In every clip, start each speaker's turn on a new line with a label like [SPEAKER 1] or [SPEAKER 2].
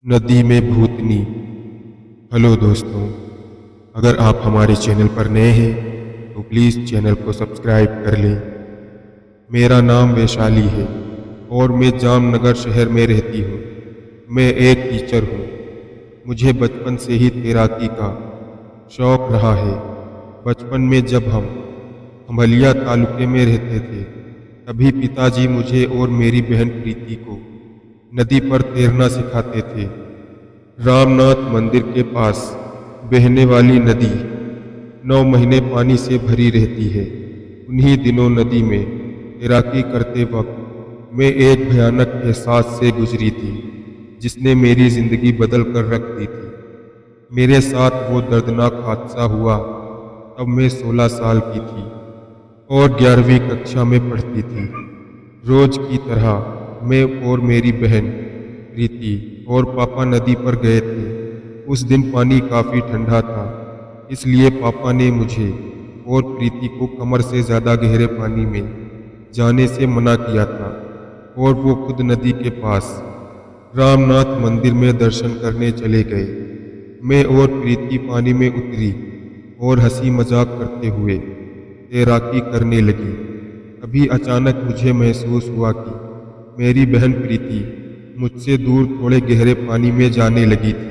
[SPEAKER 1] नदी में भूतनी। हेलो दोस्तों, अगर आप हमारे चैनल पर नए हैं तो प्लीज़ चैनल को सब्सक्राइब कर लें। मेरा नाम वैशाली है और मैं जामनगर शहर में रहती हूँ। मैं एक टीचर हूँ। मुझे बचपन से ही तैराकी का शौक रहा है। बचपन में जब हम खमलिया तालुके में रहते थे, तभी पिताजी मुझे और मेरी बहन प्रीति को नदी पर तैरना सिखाते थे। रामनाथ मंदिर के पास बहने वाली नदी 9 महीने पानी से भरी रहती है। उन्हीं दिनों नदी में तैराकी करते वक्त मैं एक भयानक एहसास से गुजरी थी, जिसने मेरी जिंदगी बदल कर रख दी थी। मेरे साथ वो दर्दनाक हादसा हुआ तब मैं 16 साल की थी और 11वीं कक्षा में पढ़ती थी। रोज की तरह मैं और मेरी बहन प्रीति और पापा नदी पर गए थे। उस दिन पानी काफी ठंडा था, इसलिए पापा ने मुझे और प्रीति को कमर से ज्यादा गहरे पानी में जाने से मना किया था और वो खुद नदी के पास रामनाथ मंदिर में दर्शन करने चले गए। मैं और प्रीति पानी में उतरी और हंसी मजाक करते हुए तैराकी करने लगी। अभी अचानक मुझे महसूस हुआ कि मेरी बहन प्रीति मुझसे दूर थोड़े गहरे पानी में जाने लगी थी।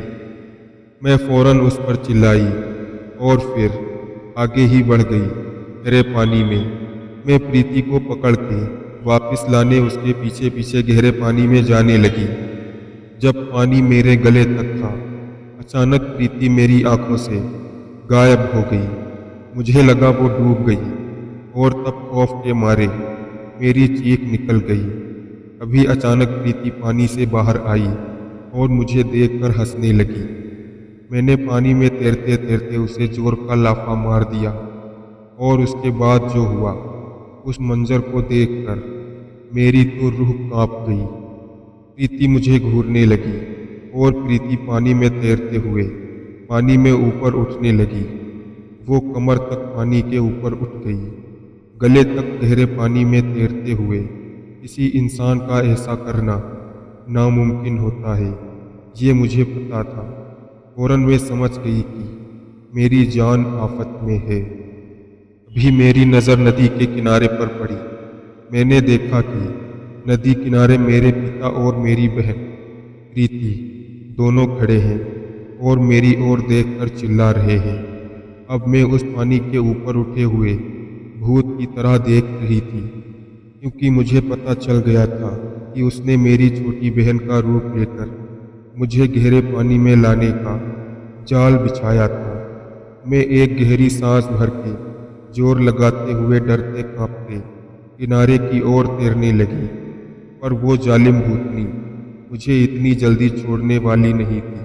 [SPEAKER 1] मैं फौरन उस पर चिल्लाई और फिर आगे ही बढ़ गई गहरे पानी में। मैं प्रीति को पकड़ के वापस लाने उसके पीछे पीछे गहरे पानी में जाने लगी। जब पानी मेरे गले तक था, अचानक प्रीति मेरी आंखों से गायब हो गई। मुझे लगा वो डूब गई और तब खौफ के मारे मेरी चीख निकल गई। अभी अचानक प्रीति पानी से बाहर आई और मुझे देखकर हंसने लगी। मैंने पानी में तैरते तैरते उसे जोर का लाफा मार दिया और उसके बाद जो हुआ, उस मंजर को देखकर मेरी तो रूह कांप गई। प्रीति मुझे घूरने लगी और प्रीति पानी में तैरते हुए पानी में ऊपर उठने लगी। वो कमर तक पानी के ऊपर उठ गई। गले तक गहरे पानी में तैरते हुए किसी इंसान का ऐसा करना नामुमकिन होता है, ये मुझे पता था। फौरन मैं समझ गई कि मेरी जान आफत में है। अभी मेरी नज़र नदी के किनारे पर पड़ी। मैंने देखा कि नदी किनारे मेरे पिता और मेरी बहन प्रीति दोनों खड़े हैं और मेरी ओर देखकर चिल्ला रहे हैं। अब मैं उस पानी के ऊपर उठे हुए भूत की तरह देख रही थी, क्योंकि मुझे पता चल गया था कि उसने मेरी छोटी बहन का रूप लेकर मुझे गहरे पानी में लाने का जाल बिछाया था। मैं एक गहरी सांस भर के जोर लगाते हुए डरते कांपते किनारे की ओर तैरने लगी, पर वो जालिम भूतनी मुझे इतनी जल्दी छोड़ने वाली नहीं थी।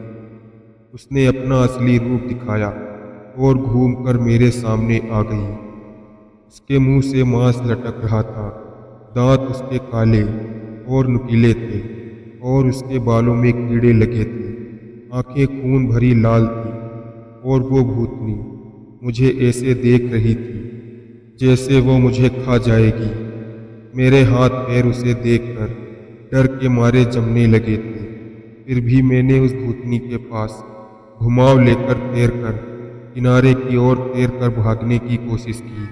[SPEAKER 1] उसने अपना असली रूप दिखाया और घूमकर मेरे सामने आ गई। उसके मुंह से मांस लटक रहा था, दांत उसके काले और नुकीले थे और उसके बालों में कीड़े लगे थे। आंखें खून भरी लाल थी और वो भूतनी मुझे ऐसे देख रही थी जैसे वो मुझे खा जाएगी। मेरे हाथ पैर उसे देखकर डर के मारे जमने लगे थे। फिर भी मैंने उस भूतनी के पास घुमाव लेकर तैरकर किनारे की ओर तैरकर भागने की कोशिश की,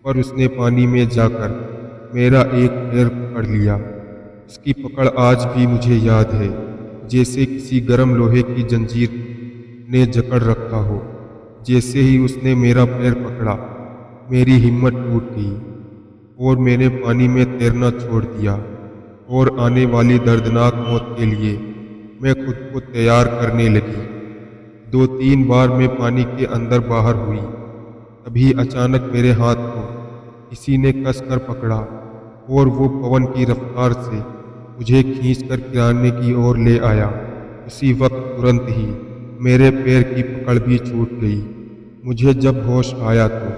[SPEAKER 1] पर उसने पानी में जाकर मेरा एक पैर पकड़ लिया। उसकी पकड़ आज भी मुझे याद है, जैसे किसी गर्म लोहे की जंजीर ने जकड़ रखा हो। जैसे ही उसने मेरा पैर पकड़ा, मेरी हिम्मत टूट गई और मैंने पानी में तैरना छोड़ दिया और आने वाली दर्दनाक मौत के लिए मैं खुद को तैयार करने लगी। 2-3 बार मैं पानी के अंदर बाहर हुई। तभी अचानक मेरे हाथ को किसी ने कसकर पकड़ा और वो पवन की रफ्तार से मुझे खींचकर किनारे की ओर ले आया। उसी वक्त तुरंत ही मेरे पैर की पकड़ भी छूट गई। मुझे जब होश आया तो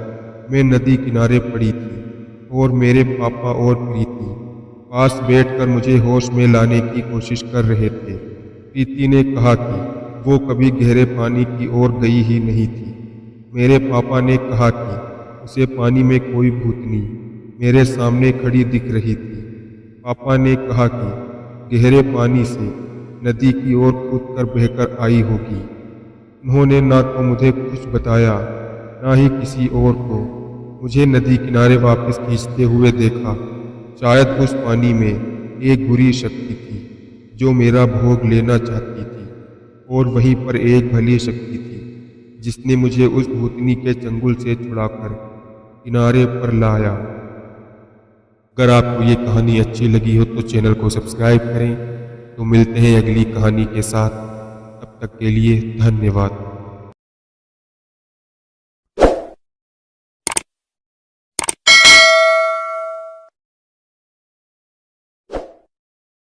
[SPEAKER 1] मैं नदी किनारे पड़ी थी और मेरे पापा और प्रीति पास बैठकर मुझे होश में लाने की कोशिश कर रहे थे। प्रीति ने कहा कि वो कभी गहरे पानी की ओर गई ही नहीं थी। मेरे पापा ने कहा कि उसे पानी में कोई भूतनी मेरे सामने खड़ी दिख रही थी। पापा ने कहा कि गहरे पानी से नदी की ओर कूदकर बहकर आई होगी। उन्होंने ना तो मुझे कुछ बताया, ना ही किसी और को। मुझे नदी किनारे वापस खींचते हुए देखा। शायद उस पानी में एक बुरी शक्ति थी जो मेरा भोग लेना चाहती थी, और वहीं पर एक भली शक्ति थी जिसने मुझे उस भूतनी के चंगुल से छुड़ाकर किनारे पर लाया। अगर आपको ये कहानी अच्छी लगी हो तो चैनल को सब्सक्राइब करें। तो मिलते हैं अगली कहानी के साथ। तब तक के लिए धन्यवाद।